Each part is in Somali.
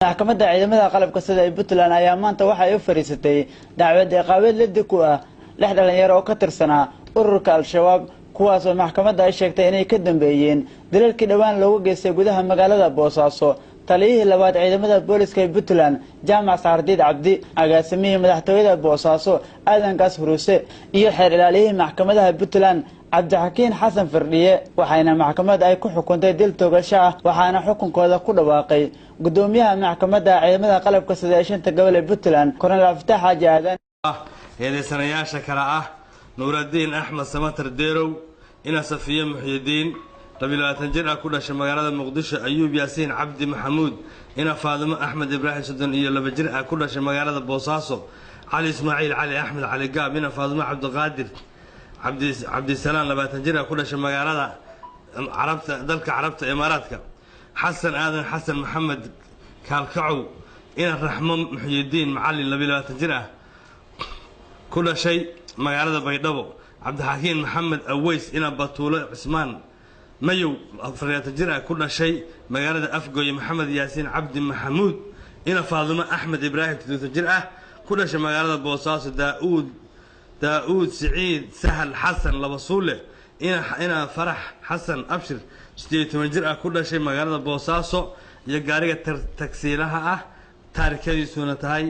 maxkamadda ciidamada qalabka sida ay Puntland ayaa maanta waxa ay u fariisatay dacwad ciqaabeed lid ku ah lix dhalinyaro oo ka tirsanaa ururka Al-Shabaab kuwaas oo maxkamadda ay sheegtay inay ka dambeeyeen dilalkii dhawaan loogu geystay gudaha magaalada Boosaaso taliyihii labaad ciidamada booliska ee Puntland Jaamac Saardiid Cabdi agaasimihii madaxtooyada Boosaaso Aadan Gaas Huruuse iyo xeer ilaaliyihii maxkamadaha Puntland Cabdixakiin Xasan Firdhiye waxayna maxkamadda ay ku xukuntay dil toogasho ah waxaana xukunkooda ku dhawaaqay gudoomiyaha maxkamadda ciidamada qalabka sida ee shanta gobol ee Puntland Korneyl Fattaax Xaaji Aadan eedeysanayaasha kala ah Nuuraddiin Axmed Samatar Deerow ina Safiya Muxyidiin 22 jir ku dhashay magaalada Muqdisho Ayuub Yaasiin Cabdi Maxamuud ina Faadimo Axmed Ibraahim 32 jir ku dhashay magaalada Boosaaso Cali Ismaaciil Cali Axmed Cali Gaab ina Faadimo Cabdiqaadir Cabdi Salaan 20 jir ku dhashay magaalada dalka Carabta Imaaraadka Xasan Aadan Xasan Maxamed Kaalkacow ina Raxmo Muxyidiin Macallin 22 jir ku dhashay magaalada Baydhabo Cabdixakiin Maxamed Aweys ina Batuulo Cismaan mayow 40 jir ku dhashay magaalada Afgooy Maxamed Yaasiin Cabdi Maxamuud ina Faadimo Axmed Ibraahim 30 jir ku dhashay magaalada Boosaaso Daawud Saciid Sahal Xasan Labasuule ina Farax Xasan Abshir 18 jir ku dhashay magaalada Boosaaso iyo gaariga taksiilaha taariikhdiisuna tahay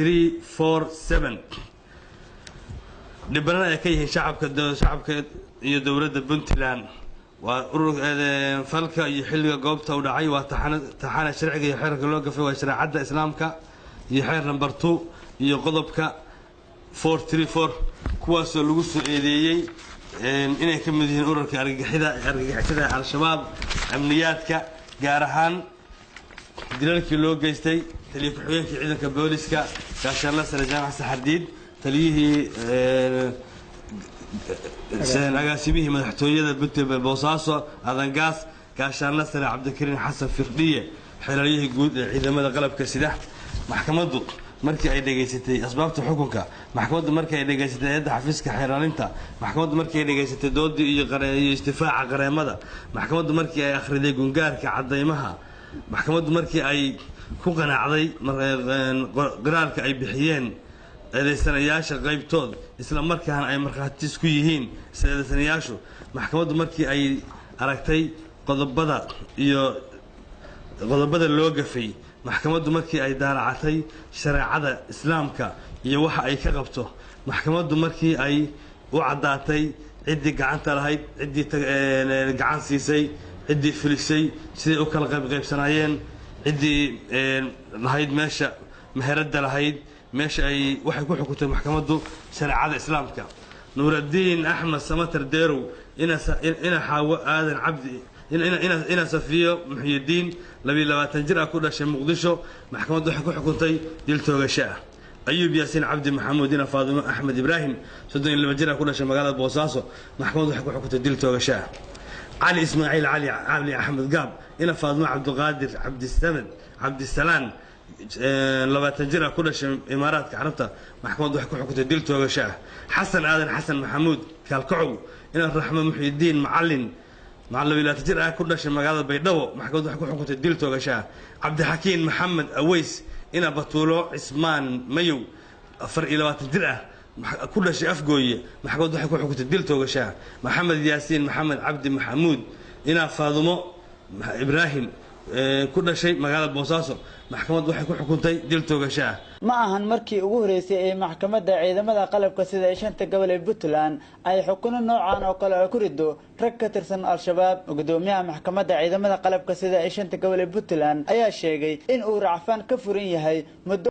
VH347 dhibana ay ka yihiin shacabka iyo dawladda Puntland waa ururka falka iyo xilliga goobta u dhacay waa taxana sharciga iyo xeerka loo gafay waa shariicada islaamka iyo xeer number 2 iyo qodobka 434 kuwaas oo lagu soo eedeeyay inay ka mid yihiin ururka argagixisada Al-Shabaab amniyaadka gaar ahaan dilalkii loo geystay taliye ku-xigeenka ciidanka booliska gaashaanle sare Jaamac Saardiid taliyihii agaasimihii madaxtooyada Puntland Boosaaso Aadan Gaas gaashaanle sare Cabdikariin Xasan Firdhiye xeerariyihii guud ee ciidamada qalabka sida maxkamaddu markii ay dhageysatay asbaabta xukunka maxkamaddu markii ay dhageysatay hay'adda xafiiska xeeralinta maxkamaddu markii ay dhageysatay doodii iyo istifaaca qareemada maxkamaddu markii ay akhriday gungaarka cadeymaha maxkamaddu markii ay ku qanacday qiraarka ay bixiyeen eedeysanayaasha qaybtood isla markaana ay markhaati ku yihiin eedeysanayaashu maxkamaddu markii ay aragtay qodobada loo gafay maxkamaddu markii ay daaracatay shariicada islaamka iyo waxa ay ka qabto maxkamaddu markii ay u cadaatay cidii gacanta lahayd cidii gacan siisay cidii filisay sidii u kala qaybsanayeen cidii lahayd meesha meherada lahayd meesha ay waxay ku xukuntay maxkamaddu shariicada islaamka Nuuraddiin Axmed Samatar Deerow ina Xaawo Aadan Cabdi ina Safiya Muxyidiin 22 jir ku dhashay Muqdisho maxkamaddu waxay ku xukuntay dil toogasho Ayuub Yaasiin Cabdi Maxamuud ina Faadimo Axmed Ibraahim 32 jir ku dhashay magaalada Boosaaso maxkamaddu waxay ku xukuntay dil toogasho Cali Ismaaciil Cali Axmed Gaab ina Faadimo Cabdiqaadir Cabdi Salaan 20 jir ku dhashay Imaaraadka Carabta maxkamaddu waxay ku xukuntay dil toogasho Xasan Aadan Xasan Maxamuud Kaalkacow ina Raxmo Muxyidiin Macallin 22 jir ku dhashay magaalada Baydhabo maxkamaddu waxay ku xukuntay dil toogasho Cabdixakiin Maxamed Aweys ina Batuulo Cismaan mayow 24 jir ku dhashay Afgooy maxkamaddu waxay ku xukuntay dil toogasho Maxamed Yaasiin Maxamed Cabdi Maxamuud ina Faadimo Ibraahim ku dhashay magaalada Boosaaso maxkamaddu waxay ku xukuntay dil toogasho ma ahan markii ugu horeysay ee maxkamadda ciidamada qalabka sida ee shanta gobol ee Puntland ay xukuno noocan oo kale ku rido rag ka tirsan Al-Shabaab gudoomiyaha maxkamadda ciidamada qalabka sida ee shanta gobol ee Puntland ayaa sheegay in uu racfaan ka furan yahay muddo